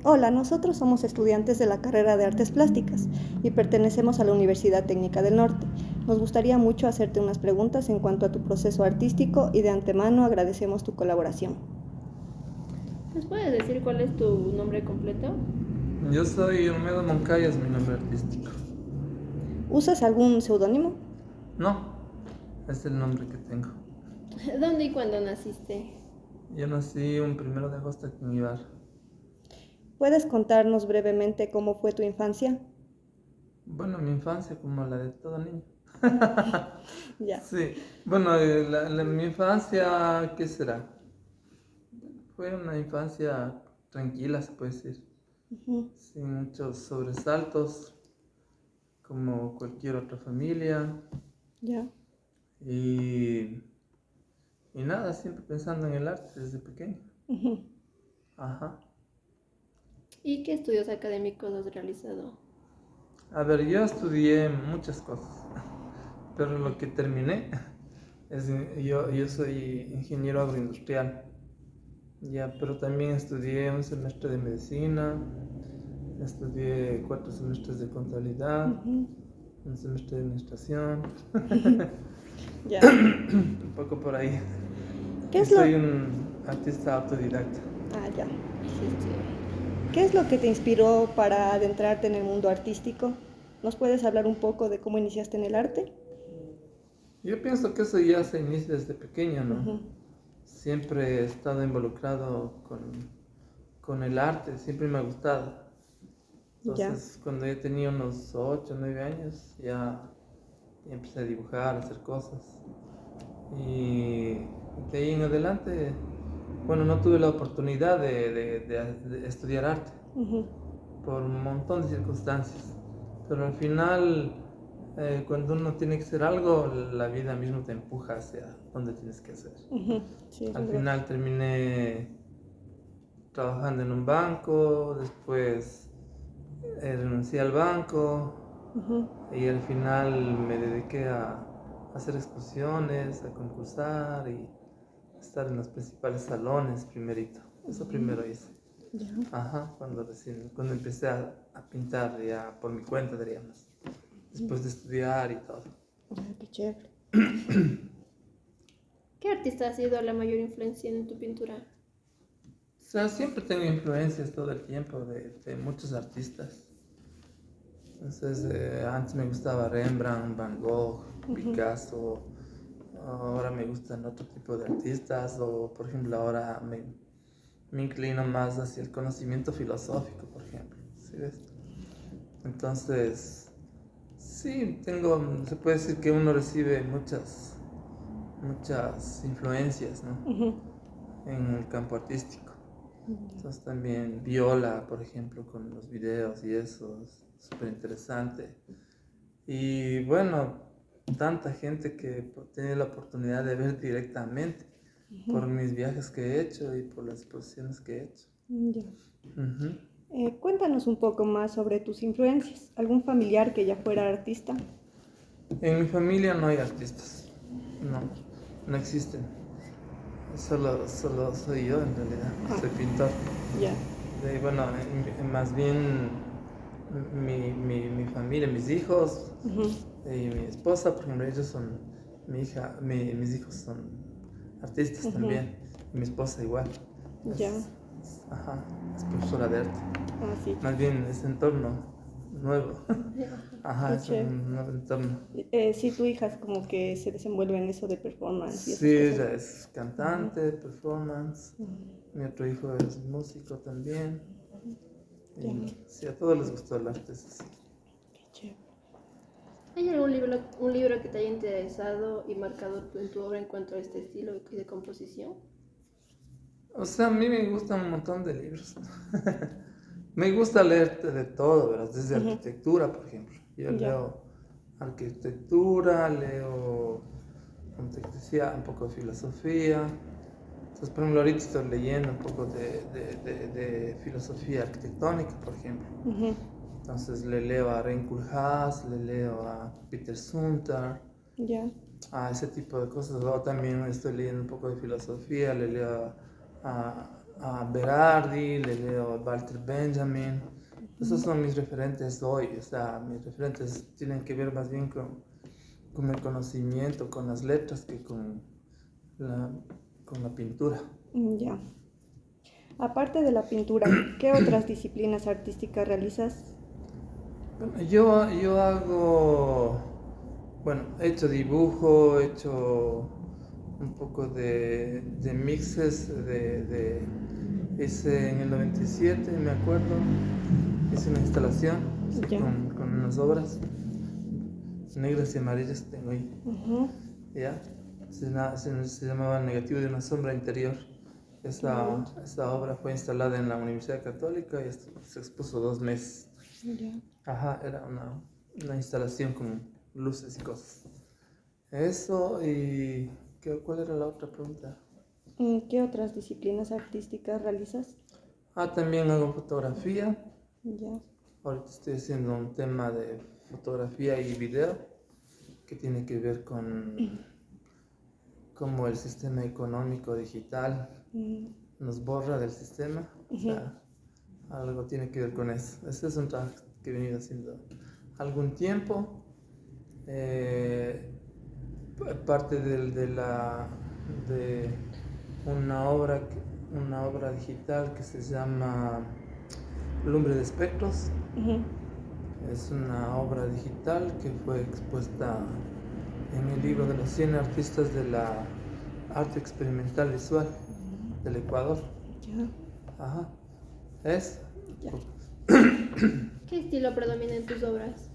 Hola, nosotros somos estudiantes de la carrera de Artes Plásticas y pertenecemos a la Universidad Técnica del Norte. Nos gustaría mucho hacerte unas preguntas en cuanto a tu proceso artístico y de antemano agradecemos tu colaboración. ¿Nos puedes decir cuál es tu nombre completo? Yo soy Olmedo Moncaya, es mi nombre artístico. ¿Usas algún seudónimo? No, es el nombre que tengo. ¿Dónde y cuándo naciste? Yo nací un 1 de agosto aquí en Ibar. ¿Puedes contarnos brevemente cómo fue tu infancia? Bueno, mi infancia como la de todo niño. Ya. Sí, bueno, mi infancia, ¿qué será? Fue una infancia tranquila, se puede decir, Ujú. sin muchos sobresaltos, como cualquier otra familia. Ya. Y, y nada, siempre pensando en el arte desde pequeño. Ujú. Ajá. ¿Y qué estudios académicos has realizado? A ver, yo estudié muchas cosas, pero lo que terminé es, yo soy ingeniero agroindustrial, ya, pero también estudié un semestre de medicina, estudié 4 semestres de contabilidad, Ujú. un semestre de administración, Ya. un poco por ahí. ¿Qué Y es lo... soy un artista autodidacta. Ah, ya. Hiciste. ¿Qué es lo que te inspiró para adentrarte en el mundo artístico? ¿Nos puedes hablar un poco de cómo iniciaste en el arte? Yo pienso que eso ya se inicia desde pequeño, ¿no? Ujú. Siempre he estado involucrado con el arte, siempre me ha gustado. Ya. Entonces, cuando yo tenía unos 8 o 9 años, ya empecé a dibujar, a hacer cosas. Y de ahí en adelante, bueno, no tuve la oportunidad de estudiar arte Ujú. por un montón de circunstancias. Pero al final, cuando uno tiene que hacer algo, la vida mismo te empuja hacia donde tienes que hacer. Ujú. Sí, es Al verdad. final terminé trabajando en un banco, después renuncié al banco Ujú. y al final me dediqué a hacer exposiciones, a concursar y estar en los principales salones primerito. Eso primero hice. Ya. Ajá, cuando empecé a pintar ya por mi cuenta, diríamos. Después de estudiar y todo. Ah, qué chévere. ¿Qué artista ha sido la mayor influencia en tu pintura? O sea, siempre tengo influencias todo el tiempo de muchos artistas. Entonces, antes me gustaba Rembrandt, Van Gogh, Ujú. Picasso. Ahora me gustan otro tipo de artistas. O, por ejemplo, ahora me inclino más hacia el conocimiento filosófico, por ejemplo. ¿Sí ves? Entonces, sí, se puede decir que uno recibe muchas influencias, ¿no? Ujú. En el campo artístico. Ya. Entonces también Viola, por ejemplo, con los videos y eso, es súper interesante. Y bueno, tanta gente que he tenido la oportunidad de ver directamente por mis viajes que he hecho y por las exposiciones que he hecho. Ya. Ujú. Cuéntanos un poco más sobre tus influencias. ¿Algún familiar que ya fuera artista? En mi familia no hay artistas, no, no existen. Solo soy yo en realidad, Ah, soy pintor. ya. Bueno, más bien mi familia, mis hijos Ujú. y mi esposa, por ejemplo, ellos son, mis hijos son artistas Ujú. también, y mi esposa igual, Ya. ajá, es profesora de arte, Ah, sí. más bien es entorno nuevo, ajá, Qué es chévere. un nuevo entorno. Sí, tu hija es como que se desenvuelve en eso de performance y Sí, esas cosas. ella es Ujú. cantante, performance, Ujú. mi otro hijo es músico también, Ya. y sí, a todos les gustó el arte, es así. Qué chévere. ¿Hay un libro que te haya interesado y marcado en tu obra en cuanto a este estilo y de composición? O sea, a mí me gustan un montón de libros. Me gusta leer de todo, ¿verdad? Desde Ujú. arquitectura, por ejemplo. Yo Ya. leo arquitectura, leo, como te decía, un poco de filosofía. Entonces, por ejemplo, ahorita estoy leyendo un poco de filosofía arquitectónica, por ejemplo. Ujú. Entonces, le leo a Rein Koolhaas, le leo a Peter Zumthor, Ya. a ese tipo de cosas. Luego también estoy leyendo un poco de filosofía, le leo a Berardi, le leo a Walter Benjamin. Esos son mis referentes hoy, o sea, mis referentes tienen que ver más bien con el conocimiento, con las letras, que con la pintura. Ya. Aparte de la pintura, ¿qué otras disciplinas artísticas realizas? Bueno, yo hago, bueno, he hecho dibujo, he hecho un poco de mixes, hice en el 97, me acuerdo, hice una instalación Ya. con unas obras negras y amarillas que tengo ahí, Ujú. ¿ya? Se llamaba Negativo de una sombra interior. Esa obra fue instalada en la Universidad Católica y se expuso 2 meses. Ya. Ajá, era una instalación con luces y cosas. Eso y... ¿Cuál era la otra pregunta? ¿Qué otras disciplinas artísticas realizas? También hago fotografía. Ya. Ahorita estoy haciendo un tema de fotografía y video que tiene que ver con cómo el sistema económico digital nos borra del sistema. O sea, algo tiene que ver con eso. Ese es un trabajo que he venido haciendo algún tiempo. Parte de una obra digital que se llama Lumbre de Espectros. Ujú. Es una obra digital que fue expuesta en el libro de los 100 artistas de la arte experimental visual del Ecuador. Ya. Ajá. Es. Ya. ¿Qué estilo predomina en tus obras?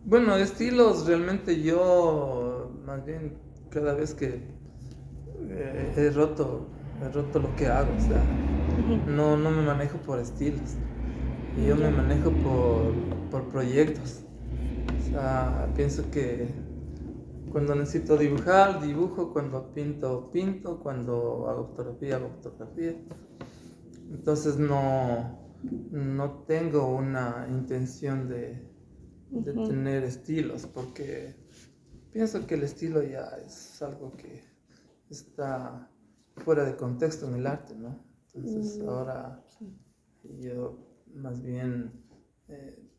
Bueno, estilos realmente yo, más bien, cada vez que he roto lo que hago, o sea, no me manejo por estilos, yo me manejo por proyectos. O sea, pienso que cuando necesito dibujar, dibujo, cuando pinto, pinto, cuando hago fotografía, hago fotografía. Entonces no tengo una intención de tener estilos, porque pienso que el estilo ya es algo que está fuera de contexto en el arte, ¿no? Entonces ahora yo más bien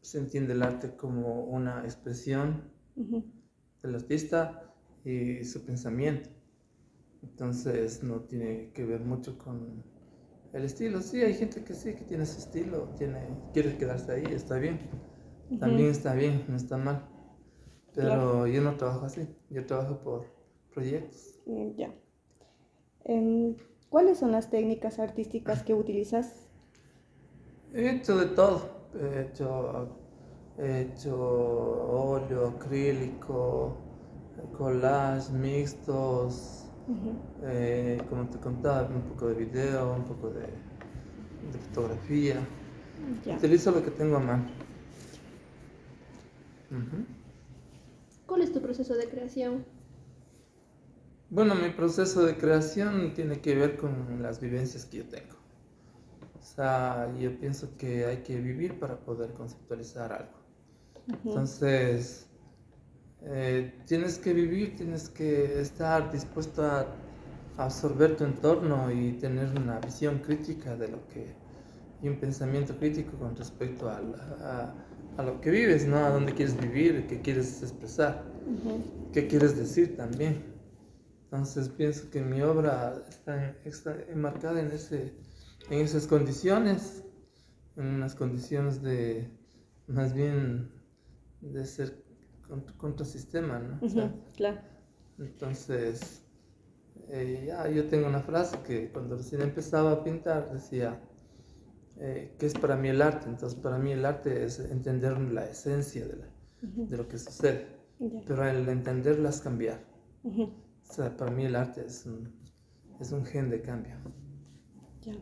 se entiende el arte como una expresión del artista y su pensamiento. Entonces no tiene que ver mucho con el estilo. Sí, hay gente que sí, que tiene su estilo, quiere quedarse ahí, está bien. También está bien, no está mal. Pero Claro. yo no trabajo así, yo trabajo por proyectos. Ya. ¿Cuáles son las técnicas artísticas que utilizas? He hecho de todo. He hecho óleo, acrílico, collage, mixtos, como te contaba, un poco de video, un poco de fotografía. Ya. Utilizo lo que tengo a mano. Ujú. ¿Cuál es tu proceso de creación? Bueno, mi proceso de creación tiene que ver con las vivencias que yo tengo. O sea, yo pienso que hay que vivir para poder conceptualizar algo. Entonces, tienes que vivir, tienes que estar dispuesto a absorber tu entorno y tener una visión crítica de lo que, y un pensamiento crítico con respecto a lo que vives, ¿no? A dónde quieres vivir, qué quieres expresar, qué quieres decir también. Entonces pienso que mi obra está enmarcada en esas condiciones, en unas condiciones de, más bien, de ser contrasistema, ¿no? O sea, Claro. entonces, yo tengo una frase que cuando recién empezaba a pintar decía, ¿qué es para mí el arte? Entonces, para mí el arte es entender la esencia de lo que sucede, Ya. pero al entenderlas cambiar. O sea, para mí el arte es un gen de cambio. Ya.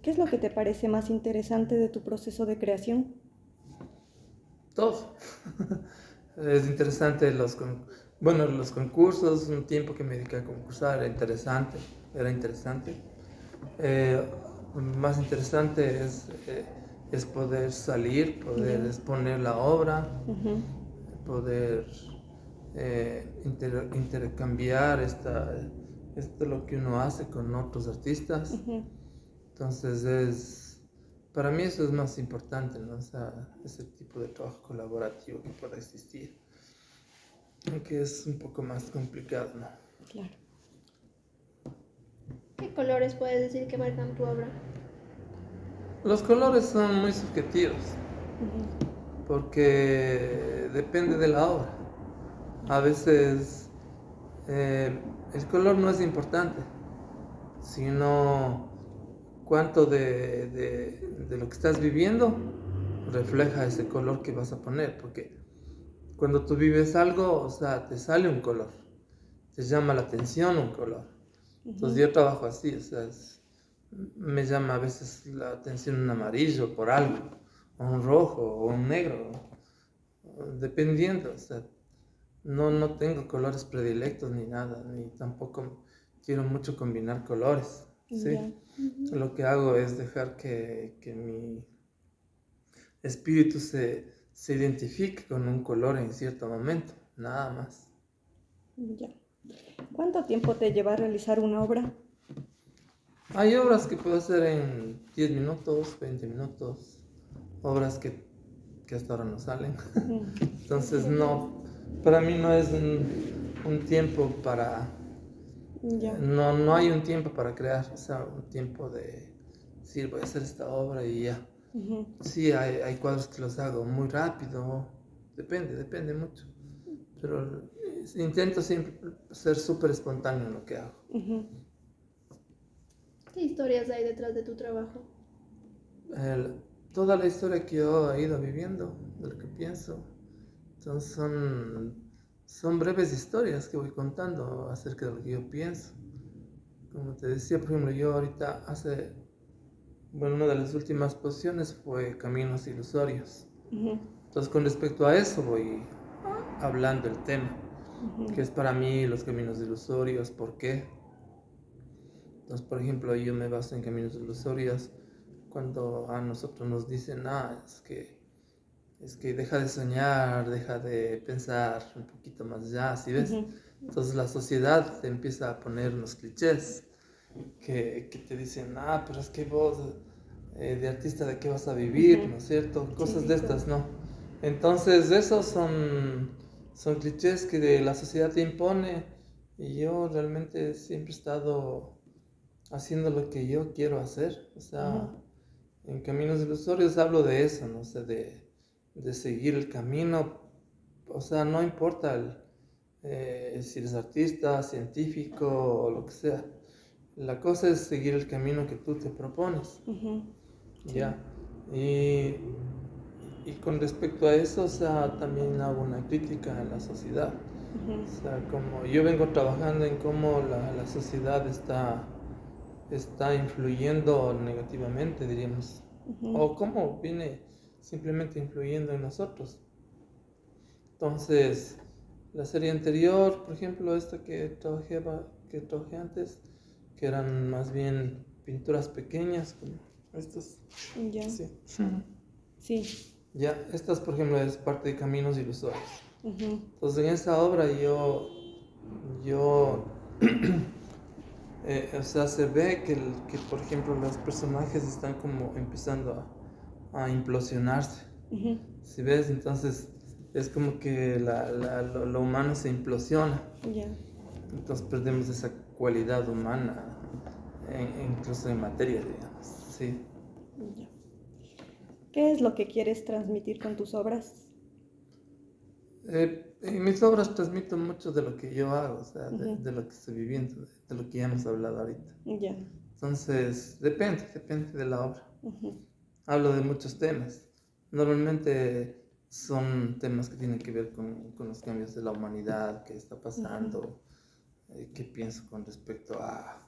¿Qué es lo que te parece más interesante de tu proceso de creación? Todo. Es interesante los concursos, un tiempo que me dediqué a concursar era interesante. Más interesante es poder salir, poder exponer la obra, poder intercambiar esto es lo que uno hace con otros artistas. Ujú. Entonces para mí eso es más importante, ¿no? O sea, ese tipo de trabajo colaborativo que pueda existir, aunque es un poco más complicado, ¿no? Claro. ¿Qué colores puedes decir que marcan tu obra? Los colores son muy subjetivos Ujú. porque depende de la obra. A veces el color no es importante, sino cuánto de lo que estás viviendo refleja ese color que vas a poner, porque cuando tú vives algo, o sea, te sale un color, te llama la atención un color. Entonces yo trabajo así, o sea, me llama a veces la atención un amarillo por algo, o un rojo, o un negro, dependiendo, o sea, no tengo colores predilectos ni nada, ni tampoco quiero mucho combinar colores, ¿sí? Ya. Lo que hago es dejar que mi espíritu se identifique con un color en cierto momento, nada más. Ya. ¿Cuánto tiempo te lleva a realizar una obra? Hay obras que puedo hacer en 10 minutos, 20 minutos, obras que hasta ahora no salen. Ujú. Entonces no, para mí no es un tiempo para, Ya. no hay un tiempo para crear, o sea, un tiempo de decir voy a hacer esta obra y ya. Ujú. Sí, hay cuadros que los hago muy rápido, depende mucho, pero intento siempre ser súper espontáneo en lo que hago. Ujú. ¿Qué historias hay detrás de tu trabajo? El- Toda la historia que yo he ido viviendo, de lo que pienso, entonces son breves historias que voy contando acerca de lo que yo pienso. Como te decía, por ejemplo, yo ahorita bueno, una de las últimas posiciones fue Caminos Ilusorios. Ujú. Entonces, con respecto a eso voy hablando el tema, Ujú. que es para mí los caminos ilusorios, ¿por qué? Entonces, por ejemplo, yo me baso en caminos ilusorios cuando a nosotros nos dicen, es que deja de soñar, deja de pensar un poquito más allá, ¿sí ves? Ujú. Entonces la sociedad te empieza a poner unos clichés que te dicen, pero es que vos de artista de qué vas a vivir, Ujú. ¿no es cierto? Cosas Sí, de claro. estas, ¿no? Entonces esos son clichés que la sociedad te impone y yo realmente siempre he estado haciendo lo que yo quiero hacer, o sea, Ujú. en Caminos Ilusorios hablo de eso, no sé, de seguir el camino, o sea, no importa si eres artista, científico o lo que sea, la cosa es seguir el camino que tú te propones, Ujú. Sí. ¿ya? Y, y con respecto a eso, o sea, también hago una crítica a la sociedad, Ujú. o sea, como yo vengo trabajando en cómo la sociedad está influyendo negativamente, diríamos, Ujú. o cómo viene simplemente influyendo en nosotros. Entonces, la serie anterior, por ejemplo, esta que trabajé antes, que eran más bien pinturas pequeñas, como estas, Ya. sí. Sí. Ya, estas, por ejemplo, es parte de Caminos Ilusorios. Ujú. Entonces, en esta obra yo o sea, se ve que, por ejemplo, los personajes están como empezando a implosionarse. Ujú. ¿Sí ves? Entonces es como que lo humano se implosiona. Ya. Entonces perdemos esa cualidad humana, incluso en materia, digamos. Sí. Ya. ¿Qué es lo que quieres transmitir con tus obras? En mis obras transmito mucho de lo que yo hago, o sea, Ujú. de lo que estoy viviendo, de lo que ya hemos hablado ahorita. Ya. Entonces, depende de la obra. Ujú. Hablo de muchos temas. Normalmente son temas que tienen que ver con los cambios de la humanidad, qué está pasando, qué pienso con respecto a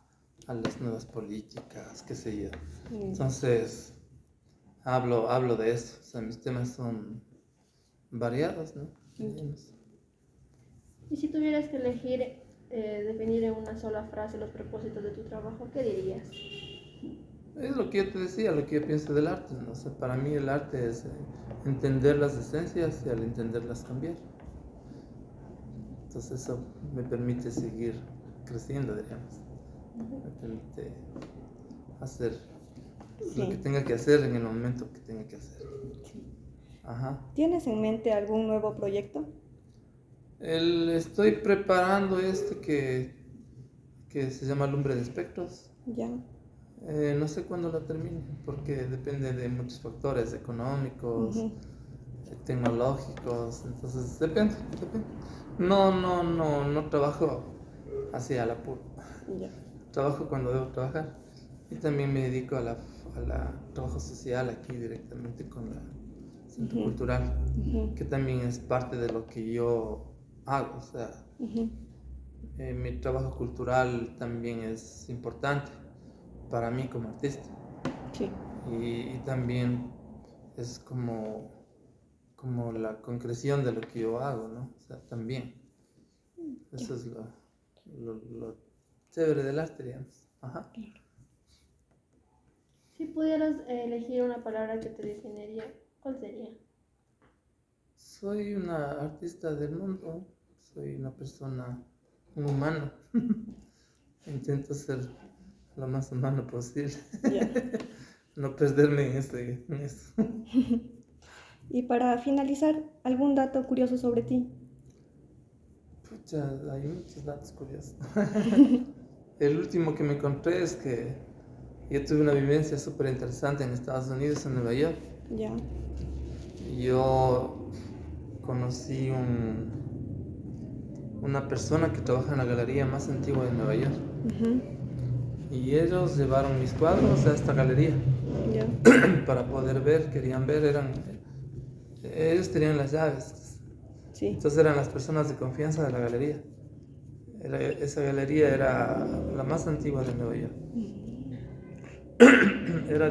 las nuevas políticas, qué sé yo. Mm. Entonces, hablo de eso. O sea, mis temas son variados, ¿no? Digamos. Y si tuvieras que elegir, definir en una sola frase los propósitos de tu trabajo, ¿qué dirías? Es lo que yo te decía, lo que yo pienso del arte, ¿no? O sea, para mí el arte es entender las esencias y al entenderlas cambiar. Entonces eso me permite seguir creciendo, digamos. Me permite hacer Sí. lo que tenga que hacer en el momento que tenga que hacer. Sí. Ajá. ¿Tienes en mente algún nuevo proyecto? Estoy preparando que se llama Lumbre de Espectros. Ya. No sé cuándo lo termine, porque depende de muchos factores económicos, Ujú. tecnológicos, entonces depende. No trabajo así al apuro. Ya. Trabajo cuando debo trabajar y también me dedico a la trabajo social aquí directamente con la Centro Ujú. Cultural, Ujú. que también es parte de lo que yo hago, o sea, Ujú. mi trabajo cultural también es importante para mí como artista Sí. y también es como la concreción de lo que yo hago, ¿no? O sea, también. Eso es lo chévere del arte, digamos. Ajá. Si pudieras elegir una palabra que te definiría, ¿cuál sería? Soy una artista del mundo, soy una persona, un humano. Intento ser lo más humano posible, Ya. no perderme en eso. Y para finalizar, ¿algún dato curioso sobre ti? Pucha, hay muchos datos curiosos. El último que me encontré es que yo tuve una vivencia súper interesante en Estados Unidos, en Nueva York. Ya. Yo conocí una persona que trabaja en la galería más antigua de Nueva York. Ujú. Y ellos llevaron mis cuadros a esta galería Ya. para poder ver, querían ver, ellos tenían las llaves. Sí. Entonces eran las personas de confianza de la galería. Esa galería era la más antigua de Nueva York.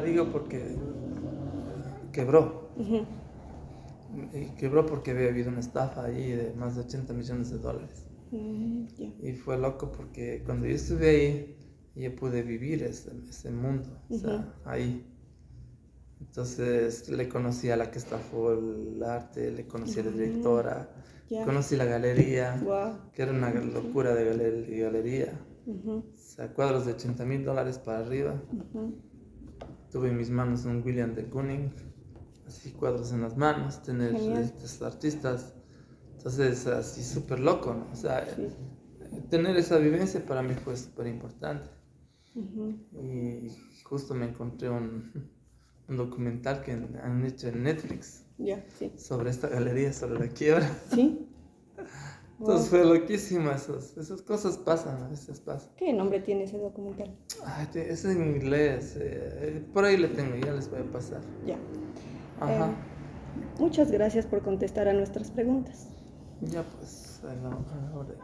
Digo, porque quebró. Ujú. Y quebró porque había habido una estafa ahí de más de $80 millones. Ya. Y fue loco porque cuando yo estuve ahí, yo pude vivir ese mundo, o sea, ahí. Entonces le conocí a la que estafó el arte, le conocí a la directora, Ya. conocí la galería, Wow. que era una locura de galería. Ujú. O sea, cuadros de $80,000 para arriba. Ujú. Tuve en mis manos un William de Kooning, así cuadros en las manos, tener Genial. estos artistas. Entonces, así súper loco, ¿no? O sea, Sí. tener esa vivencia para mí fue súper importante. Ujú. Y justo me encontré un documental que han hecho en Netflix Ya. Sí. sobre esta galería, sobre la quiebra. Sí. Entonces Wow. fue loquísimo, esas cosas pasan, a veces pasan. ¿Qué nombre tiene ese documental? Ay, es en inglés, por ahí le tengo, ya les voy a pasar. Ya. Ajá. Muchas gracias por contestar a nuestras preguntas. Ya pues, ahora.